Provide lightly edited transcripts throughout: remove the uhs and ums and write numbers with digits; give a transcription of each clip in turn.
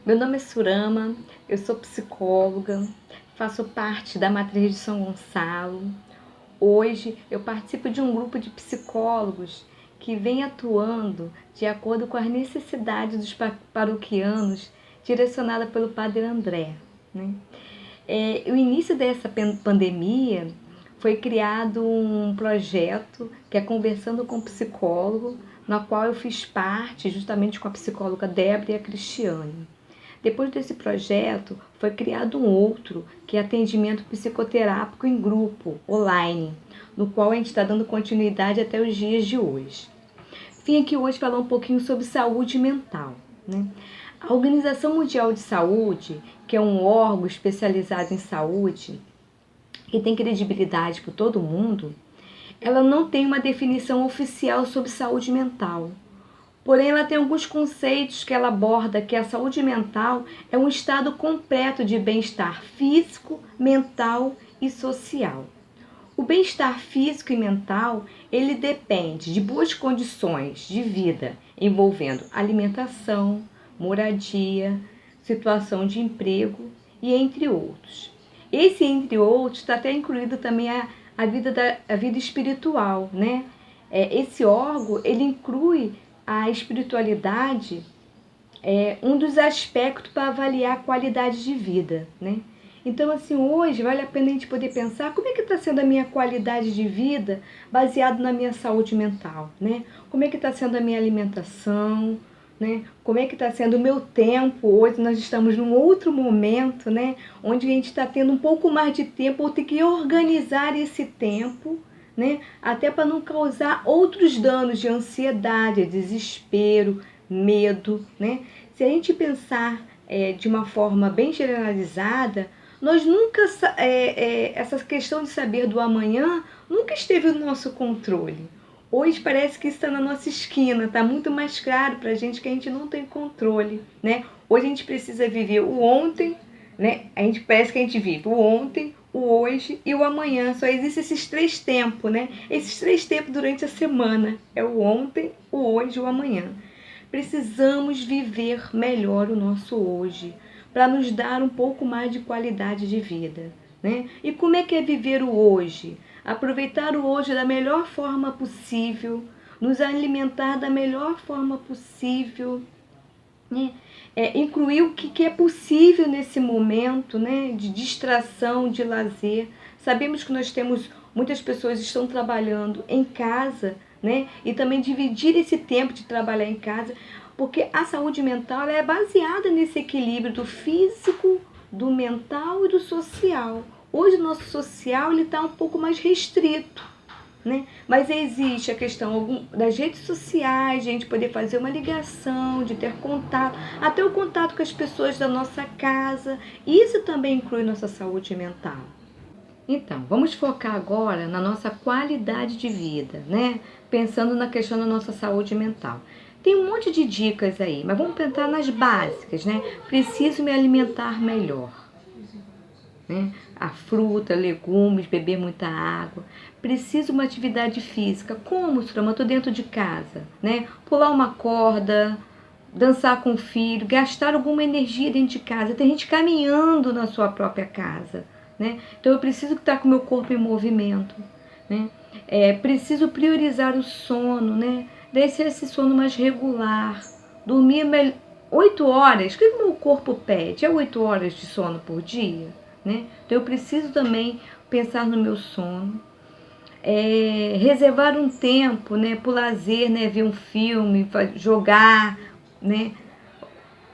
Meu nome é Surama, eu sou psicóloga, faço parte da Matriz de São Gonçalo. Hoje eu participo de um grupo de psicólogos que vem atuando de acordo com as necessidades dos paroquianos, direcionada pelo Padre André, né? O início dessa pandemia foi criado um projeto que é Conversando com o Psicólogo, na qual eu fiz parte justamente com a psicóloga Débora e a Cristiane. Depois desse projeto, foi criado um outro, que é atendimento psicoterápico em grupo, online, no qual a gente está dando continuidade até os dias de hoje. Vim aqui hoje falar um pouquinho sobre saúde mental, né? A Organização Mundial de Saúde, que é um órgão especializado em saúde, que tem credibilidade por todo mundo, ela não tem uma definição oficial sobre saúde mental. Porém, ela tem alguns conceitos que ela aborda, que a saúde mental é um estado completo de bem-estar físico, mental e social. O bem-estar físico e mental, ele depende de boas condições de vida, envolvendo alimentação, moradia, situação de emprego e entre outros. Esse entre outros está até incluído também a vida espiritual, né? Esse órgão, ele inclui a espiritualidade, um dos aspectos para avaliar a qualidade de vida, né? Então, assim, hoje vale a pena a gente poder pensar como é que está sendo a minha qualidade de vida baseado na minha saúde mental, né? Como é que está sendo a minha alimentação, né? Como é que está sendo o meu tempo. Hoje nós estamos num outro momento, né? Onde a gente está tendo um pouco mais de tempo, ou tem que organizar esse tempo, né? Até para não causar outros danos de ansiedade, desespero, medo, né? Se a gente pensar de uma forma bem generalizada, nós nunca, essa questão de saber do amanhã nunca esteve no nosso controle. Hoje parece que está na nossa esquina, está muito mais claro para a gente que a gente não tem controle, né? Hoje a gente precisa viver o ontem, né? A gente parece que a gente vive o ontem, o hoje e o amanhã. Só existem esses três tempos, né? Esses três tempos durante a semana. É o ontem, o hoje e o amanhã. Precisamos viver melhor o nosso hoje, para nos dar um pouco mais de qualidade de vida, né? E como é que é viver o hoje? Aproveitar o hoje da melhor forma possível, nos alimentar da melhor forma possível, né? Incluir o que é possível nesse momento, né? De distração, de lazer. Sabemos que nós temos, muitas pessoas estão trabalhando em casa, né? E também dividir esse tempo de trabalhar em casa, porque a saúde mental é baseada nesse equilíbrio do físico, do mental e do social. Hoje o nosso social está um pouco mais restrito, né? Mas existe a questão das redes sociais, de a gente poder fazer uma ligação, de ter contato, até o contato com as pessoas da nossa casa. Isso também inclui nossa saúde mental. Então, vamos focar agora na nossa qualidade de vida, né? Pensando na questão da nossa saúde mental. Tem um monte de dicas aí, mas vamos pensar nas básicas, né? Preciso me alimentar melhor, né? A fruta, legumes, beber muita água. Preciso uma atividade física. Como, Surama? Estou dentro de casa, né? Pular uma corda, dançar com o filho, gastar alguma energia dentro de casa. Tem gente caminhando na sua própria casa, né? Então eu preciso estar com o meu corpo em movimento, né? Preciso priorizar o sono, né? Deve ser esse sono mais regular. Dormir 8 horas. O que o meu corpo pede? É 8 horas de sono por dia, né? Então eu preciso também pensar no meu sono. Reservar um tempo, né, para o lazer, né, ver um filme, jogar, né,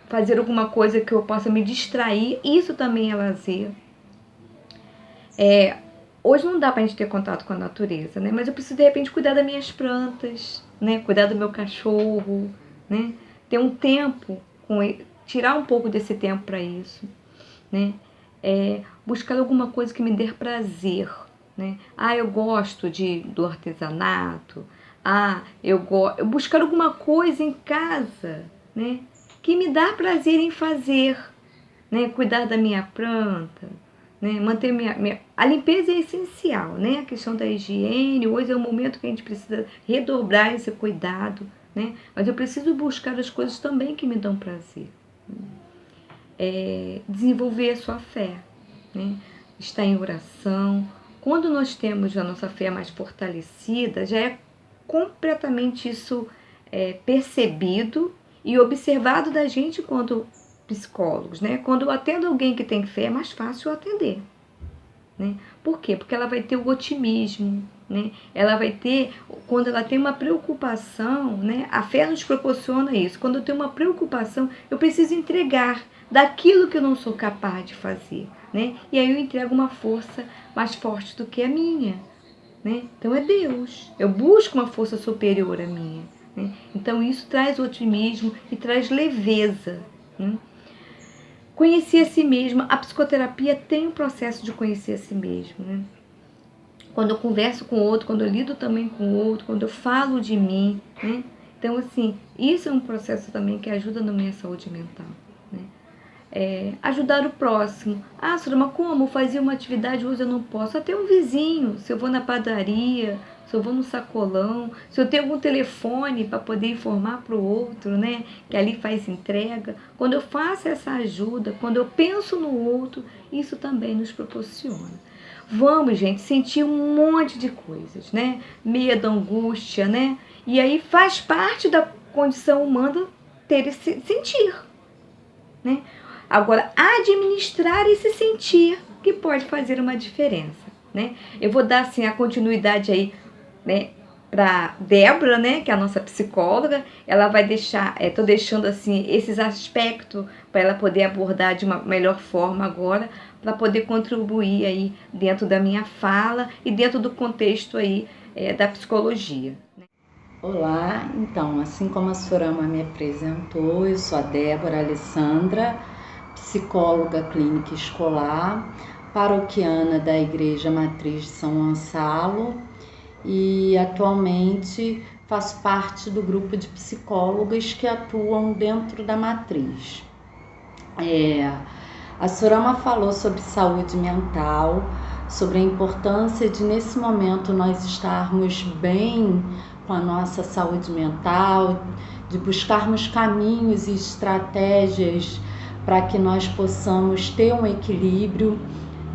fazer alguma coisa que eu possa me distrair. Isso também é lazer. Hoje não dá pra gente ter contato com a natureza, né? Mas eu preciso, de repente, cuidar das minhas plantas, né? Cuidar do meu cachorro, né? Ter um tempo com ele, tirar um pouco desse tempo para isso, né? Buscar alguma coisa que me dê prazer, né? Eu gosto do artesanato. Buscar alguma coisa em casa, né? Que me dá prazer em fazer, né? Cuidar da minha planta, né? Manter a limpeza é essencial, né? A questão da higiene, hoje é o momento que a gente precisa redobrar esse cuidado, né? Mas eu preciso buscar as coisas também que me dão prazer. desenvolver a sua fé, né? Estar em oração. Quando nós temos a nossa fé mais fortalecida, já é completamente isso percebido e observado da gente enquanto psicólogos, né? Quando eu atendo alguém que tem fé, é mais fácil eu atender, né? Por quê? Porque ela vai ter o otimismo, né? Ela vai ter, quando ela tem uma preocupação, né? A fé nos proporciona isso. Quando eu tenho uma preocupação, eu preciso entregar daquilo que eu não sou capaz de fazer, né? E aí eu entrego uma força mais forte do que a minha, né? Então é Deus. Eu busco uma força superior à minha, né? Então isso traz otimismo e traz leveza, né? Conhecer a si mesma. A psicoterapia tem um processo de conhecer a si mesmo, né? Quando eu converso com o outro, quando eu lido também com o outro, quando eu falo de mim, né? Então, assim, isso é um processo também que ajuda na minha saúde mental, né? Ajudar o próximo. Ah, Sorama, como? Fazer uma atividade hoje eu não posso. Até um vizinho, se eu vou na padaria, se eu vou no sacolão, se eu tenho algum telefone para poder informar para o outro, né? Que ali faz entrega. Quando eu faço essa ajuda, quando eu penso no outro, isso também nos proporciona. Vamos, gente, sentir um monte de coisas, né? Medo, angústia, né? E aí faz parte da condição humana ter esse sentir, né? Agora, administrar esse sentir que pode fazer uma diferença, né? Eu vou dar, assim, a continuidade aí, né, para Débora, né, que é a nossa psicóloga. Ela vai deixar, tô deixando, assim, esses aspectos para ela poder abordar de uma melhor forma agora, para poder contribuir aí dentro da minha fala e dentro do contexto aí da psicologia. Olá, então, assim como a Sorama me apresentou, eu sou a Débora Alessandra, psicóloga clínica escolar, paroquiana da Igreja Matriz de São Gonçalo e atualmente faço parte do grupo de psicólogas que atuam dentro da matriz. A Sorama falou sobre saúde mental, sobre a importância de nesse momento nós estarmos bem com a nossa saúde mental, de buscarmos caminhos e estratégias para que nós possamos ter um equilíbrio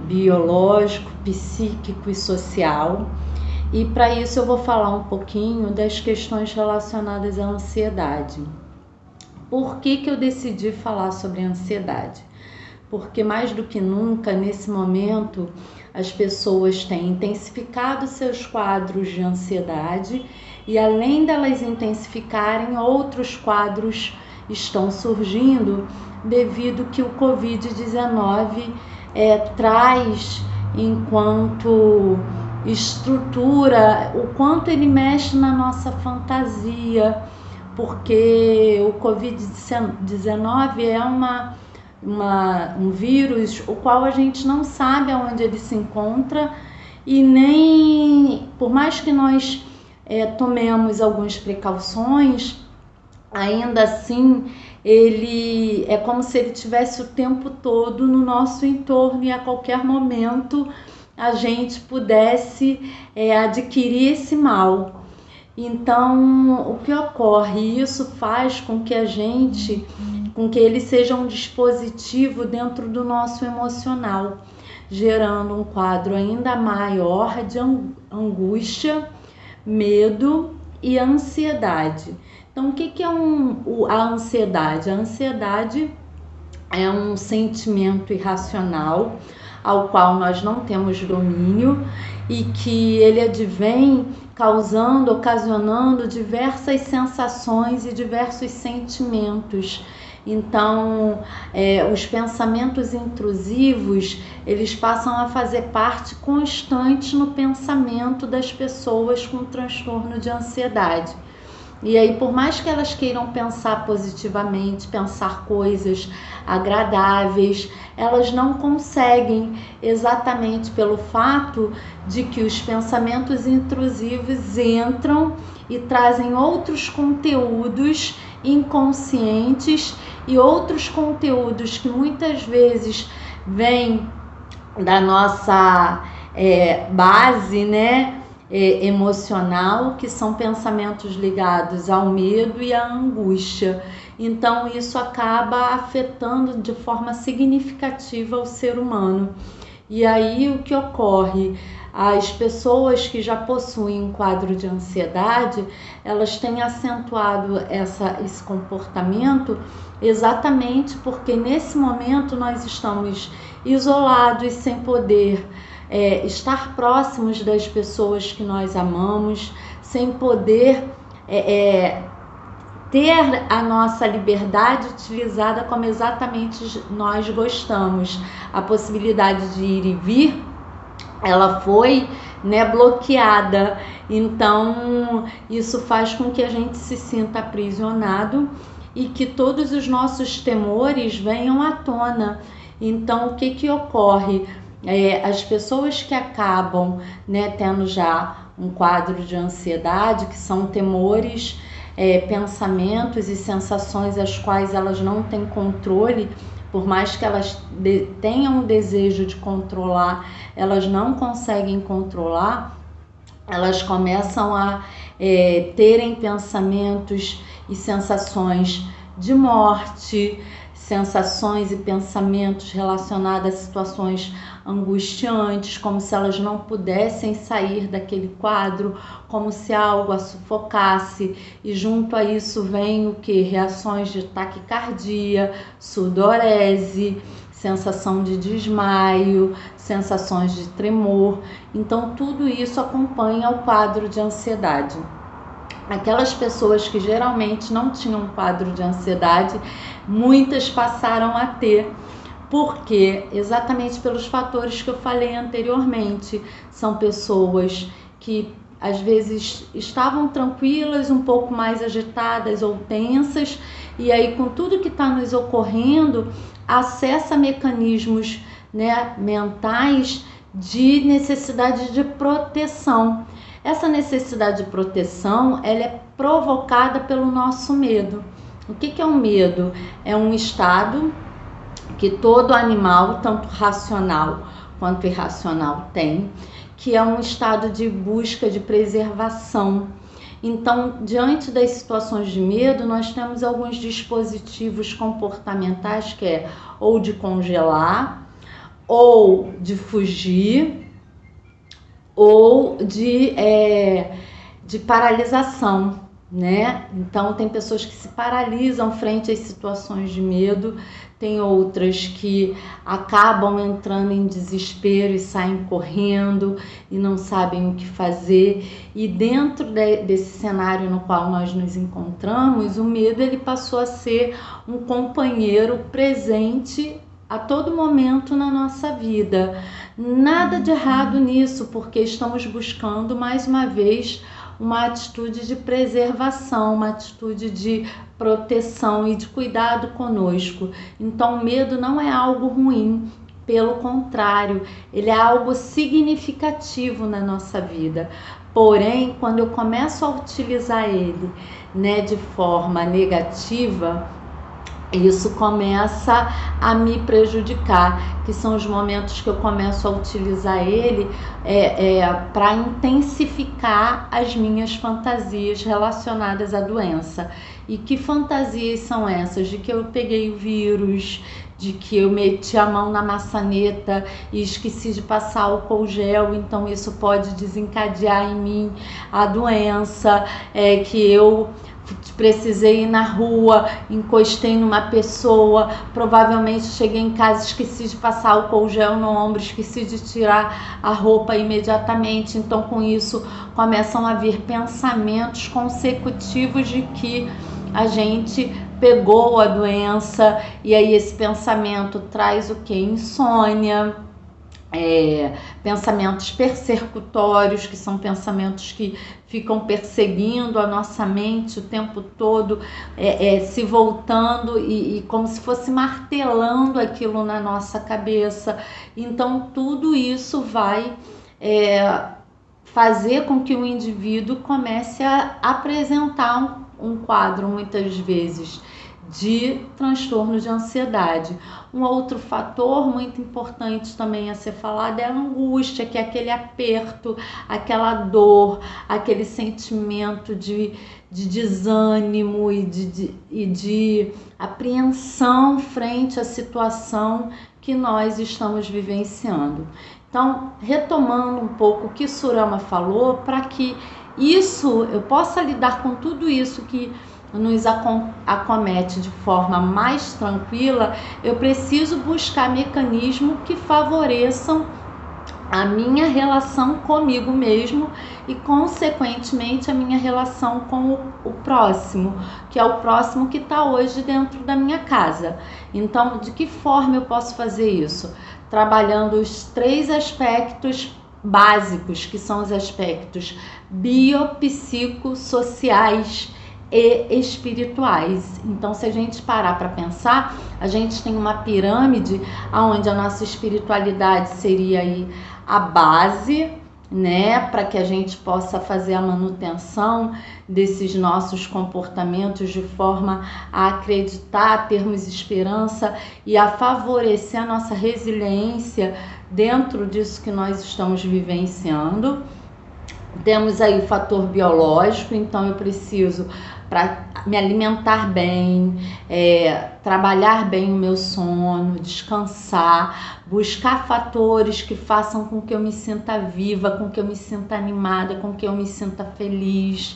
biológico, psíquico e social. E para isso eu vou falar um pouquinho das questões relacionadas à ansiedade. Por que eu decidi falar sobre ansiedade? Porque mais do que nunca, nesse momento, as pessoas têm intensificado seus quadros de ansiedade e, além delas intensificarem, outros quadros estão surgindo devido que o Covid-19 traz enquanto estrutura, o quanto ele mexe na nossa fantasia, porque o Covid-19 é um vírus o qual a gente não sabe aonde ele se encontra e nem, por mais que nós tomemos algumas precauções, ainda assim ele é como se ele tivesse o tempo todo no nosso entorno e a qualquer momento a gente pudesse adquirir esse mal. Então, o que ocorre? Isso faz com que ele seja um dispositivo dentro do nosso emocional, gerando um quadro ainda maior de angústia, medo e ansiedade. Então, o que é a ansiedade? A ansiedade é um sentimento irracional ao qual nós não temos domínio e que ele advém ocasionando diversas sensações e diversos sentimentos. Então, os pensamentos intrusivos, eles passam a fazer parte constante no pensamento das pessoas com transtorno de ansiedade. E aí, por mais que elas queiram pensar positivamente, pensar coisas agradáveis, elas não conseguem, exatamente pelo fato de que os pensamentos intrusivos entram e trazem outros conteúdos inconscientes e outros conteúdos que muitas vezes vêm da nossa base, né? emocional, que são pensamentos ligados ao medo e à angústia. Então isso acaba afetando de forma significativa o ser humano. E aí o que ocorre? As pessoas que já possuem um quadro de ansiedade, elas têm acentuado esse comportamento exatamente porque nesse momento nós estamos isolados, sem poder estar próximos das pessoas que nós amamos, sem poder ter a nossa liberdade utilizada como exatamente nós gostamos. A possibilidade de ir e vir, ela foi bloqueada. Então isso faz com que a gente se sinta aprisionado e que todos os nossos temores venham à tona. Então o que ocorre? As pessoas que acabam tendo já um quadro de ansiedade, que são temores, pensamentos e sensações as quais elas não têm controle, por mais que elas tenham o desejo de controlar, elas não conseguem controlar, elas começam a terem pensamentos e sensações de morte, sensações e pensamentos relacionados a situações angustiantes, como se elas não pudessem sair daquele quadro, como se algo a sufocasse, e junto a isso vem o que? Reações de taquicardia, sudorese, sensação de desmaio, sensações de tremor. Então tudo isso acompanha o quadro de ansiedade. Aquelas pessoas que geralmente não tinham um quadro de ansiedade, muitas passaram a ter. Por quê? Exatamente pelos fatores que eu falei anteriormente. São pessoas que às vezes estavam tranquilas, um pouco mais agitadas ou tensas, e aí com tudo que está nos ocorrendo, acessa mecanismos mentais de necessidade de proteção. Essa necessidade de proteção, ela é provocada pelo nosso medo. O que é o medo? É um estado que todo animal, tanto racional quanto irracional, tem, que é um estado de busca, de preservação. Então, diante das situações de medo, nós temos alguns dispositivos comportamentais, que é ou de congelar, ou de fugir, ou de paralisação, Então, tem pessoas que se paralisam frente às situações de medo, tem outras que acabam entrando em desespero e saem correndo e não sabem o que fazer. E dentro desse cenário no qual nós nos encontramos, o medo ele passou a ser um companheiro presente a todo momento na nossa vida. Nada de errado nisso, porque estamos buscando mais uma vez uma atitude de preservação, uma atitude de proteção e de cuidado conosco. Então o medo não é algo ruim, pelo contrário, ele é algo significativo na nossa vida. Porém, quando eu começo a utilizar ele de forma negativa, isso começa a me prejudicar, que são os momentos que eu começo a utilizar ele para intensificar as minhas fantasias relacionadas à doença. E que fantasias são essas? De que eu peguei o vírus, de que eu meti a mão na maçaneta e esqueci de passar álcool gel, então isso pode desencadear em mim a doença, que eu precisei ir na rua, encostei numa pessoa, provavelmente cheguei em casa, esqueci de passar álcool gel no ombro, esqueci de tirar a roupa imediatamente. Então com isso começam a vir pensamentos consecutivos de que a gente pegou a doença, e aí esse pensamento traz o que? Insônia, pensamentos persecutórios, que são pensamentos que ficam perseguindo a nossa mente o tempo todo, se voltando e como se fosse martelando aquilo na nossa cabeça. Então tudo isso vai fazer com que o indivíduo comece a apresentar um quadro muitas vezes de transtorno de ansiedade. Um outro fator muito importante também a ser falado é a angústia, que é aquele aperto, aquela dor, aquele sentimento de desânimo e de apreensão frente à situação que nós estamos vivenciando. Então, retomando um pouco o que Surama falou, para que eu possa lidar com tudo isso que nos acomete de forma mais tranquila, eu preciso buscar mecanismos que favoreçam a minha relação comigo mesmo e, consequentemente, a minha relação com o próximo, que é o próximo que está hoje dentro da minha casa. Então, de que forma eu posso fazer isso? Trabalhando os 3 aspectos básicos, que são os aspectos biopsicossociais e espirituais. Então, se a gente parar para pensar, a gente tem uma pirâmide onde a nossa espiritualidade seria aí a base, né, para que a gente possa fazer a manutenção desses nossos comportamentos de forma a acreditar, termos esperança e a favorecer a nossa resiliência dentro disso que nós estamos vivenciando. Temos aí o fator biológico, então eu preciso, para me alimentar bem, trabalhar bem o meu sono, descansar, buscar fatores que façam com que eu me sinta viva, com que eu me sinta animada, com que eu me sinta feliz,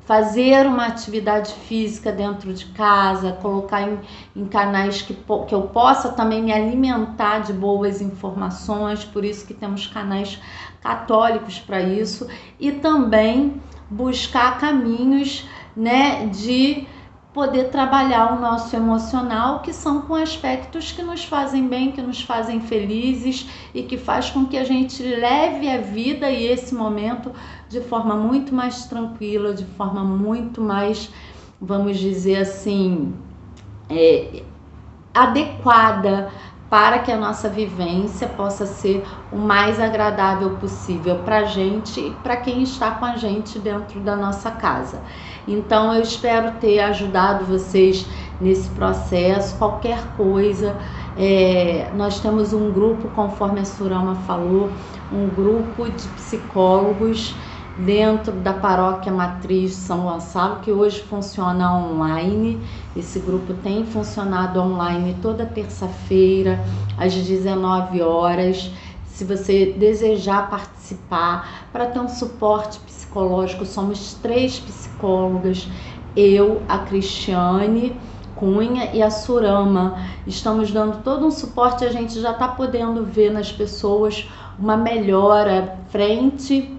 fazer uma atividade física dentro de casa, colocar em canais que eu possa também me alimentar de boas informações, por isso que temos canais católicos para isso, e também buscar caminhos, né, de poder trabalhar o nosso emocional, que são com aspectos que nos fazem bem, que nos fazem felizes e que faz com que a gente leve a vida e esse momento de forma muito mais tranquila, de forma muito mais, vamos dizer assim, adequada, para que a nossa vivência possa ser o mais agradável possível para a gente e para quem está com a gente dentro da nossa casa. Então, eu espero ter ajudado vocês nesse processo. Qualquer coisa, nós temos um grupo, conforme a Surama falou, um grupo de psicólogos dentro da Paróquia Matriz de São Gonçalo, que hoje funciona online. Esse grupo tem funcionado online toda terça-feira, às 19 horas. Se você desejar participar, para ter um suporte psicológico, somos 3 psicólogas, eu, a Cristiane Cunha e a Surama. Estamos dando todo um suporte, a gente já está podendo ver nas pessoas uma melhora frente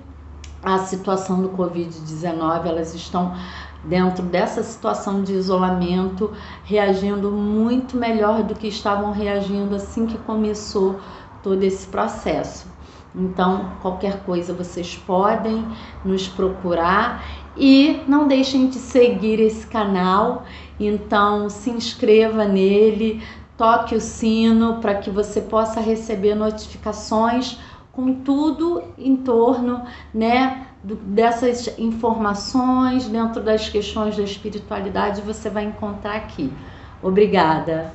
à situação do Covid-19, elas estão dentro dessa situação de isolamento, reagindo muito melhor do que estavam reagindo assim que começou todo esse processo. Então, qualquer coisa vocês podem nos procurar e não deixem de seguir esse canal. Então, se inscreva nele, toque o sino para que você possa receber notificações com tudo em torno, né, dessas informações, dentro das questões da espiritualidade, você vai encontrar aqui. Obrigada!